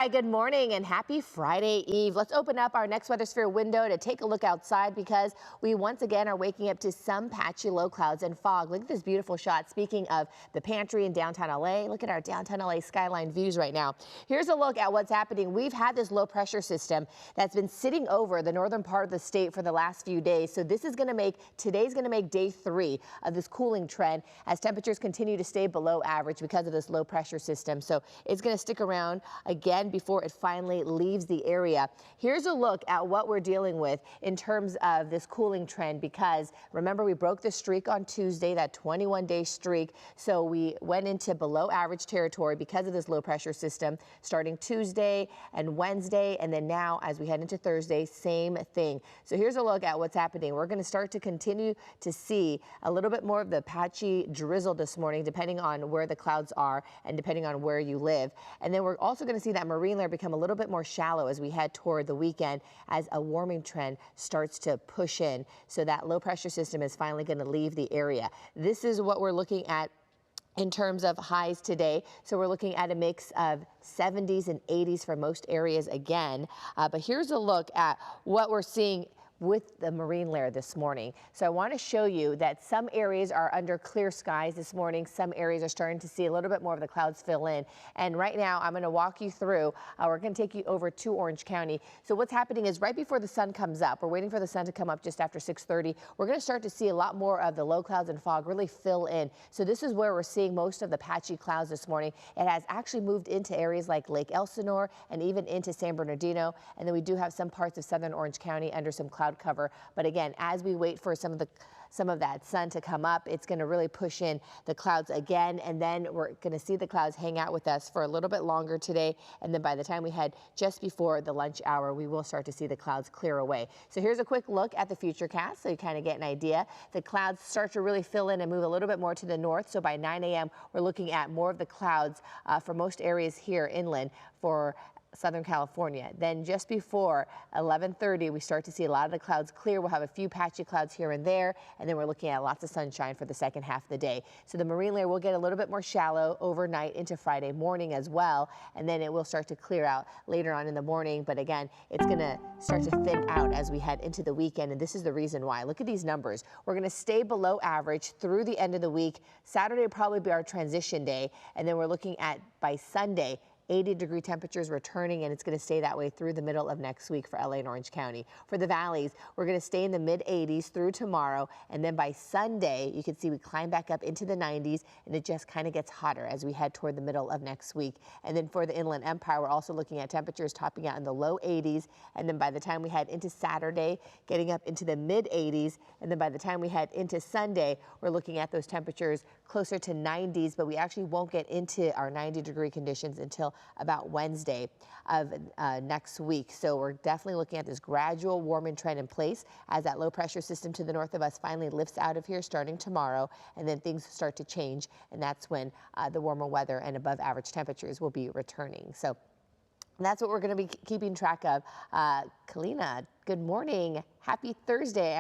Hi, good morning and happy Friday Eve. Let's open up our next weather sphere window to take a look outside because we once again are waking up to some patchy low clouds and fog. Look at this beautiful shot. Speaking of the pantry in downtown LA, look at our downtown LA skyline views right now. Here's a look at what's happening. We've had this low pressure system that's been sitting over the northern part of the state for the last few days. So this is going to make today's going to make day 3 of this cooling trend as temperatures continue to stay below average because of this low pressure system. So it's going to stick around again before it finally leaves the area. Here's a look at what we're dealing with in terms of this cooling trend, because remember we broke the streak on Tuesday, that 21-day streak. So we went into below average territory because of this low pressure system starting Tuesday and Wednesday, and then now as we head into Thursday, same thing. So here's a look at what's happening. We're going to start to continue to see a little bit more of the patchy drizzle this morning, depending on where the clouds are and depending on where you live. And then we're also going to see that marine layer become a little bit more shallow as we head toward the weekend as a warming trend starts to push in. So that low pressure system is finally going to leave the area. This is what we're looking at in terms of highs today. So we're looking at a mix of 70s and 80s for most areas again. But here's a look at what we're seeing with the marine layer this morning. So I want to show you that some areas are under clear skies this morning. Some areas are starting to see a little bit more of the clouds fill in. And right now I'm going to walk you through, we're going to take you over to Orange County. So what's happening is right before the sun comes up, we're waiting for the sun to come up just after 6:30. We're going to start to see a lot more of the low clouds and fog really fill in. So this is where we're seeing most of the patchy clouds this morning. It has actually moved into areas like Lake Elsinore and even into San Bernardino. And then we do have some parts of southern Orange County under some cloud cover. But again, as we wait for some of that sun to come up, it's going to really push in the clouds again, and then we're going to see the clouds hang out with us for a little bit longer today, and then by the time we head just before the lunch hour, we will start to see the clouds clear away. So here's a quick look at the futurecast so you kind of get an idea. The clouds start to really fill in and move a little bit more to the north, so by 9 a.m. we're looking at more of the clouds for most areas here inland for Southern California. Then just before 11:30, we start to see a lot of the clouds clear. We'll have a few patchy clouds here and there, and then we're looking at lots of sunshine for the second half of the day. So the marine layer will get a little bit more shallow overnight into Friday morning as well, and then it will start to clear out later on in the morning. But again, it's going to start to thin out as we head into the weekend, and this is the reason why. Look at these numbers. We're going to stay below average through the end of the week. Saturday will probably be our transition day, and then we're looking at by Sunday 80-degree temperatures returning, and it's going to stay that way through the middle of next week for LA and Orange County. For the valleys, we're going to stay in the mid-80s through tomorrow, and then by Sunday, you can see we climb back up into the 90s, and it just kind of gets hotter as we head toward the middle of next week. And then for the Inland Empire, we're also looking at temperatures topping out in the low 80s, and then by the time we head into Saturday, getting up into the mid-80s, and then by the time we head into Sunday, we're looking at those temperatures closer to 90s, but we actually won't get into our 90-degree conditions until about Wednesday of next week. So we're definitely looking at this gradual warming trend in place as that low pressure system to the north of us finally lifts out of here starting tomorrow, and then things start to change, and that's when the warmer weather and above average temperatures will be returning. So that's what we're going to be keeping track of. Kalina, good morning. Happy Thursday.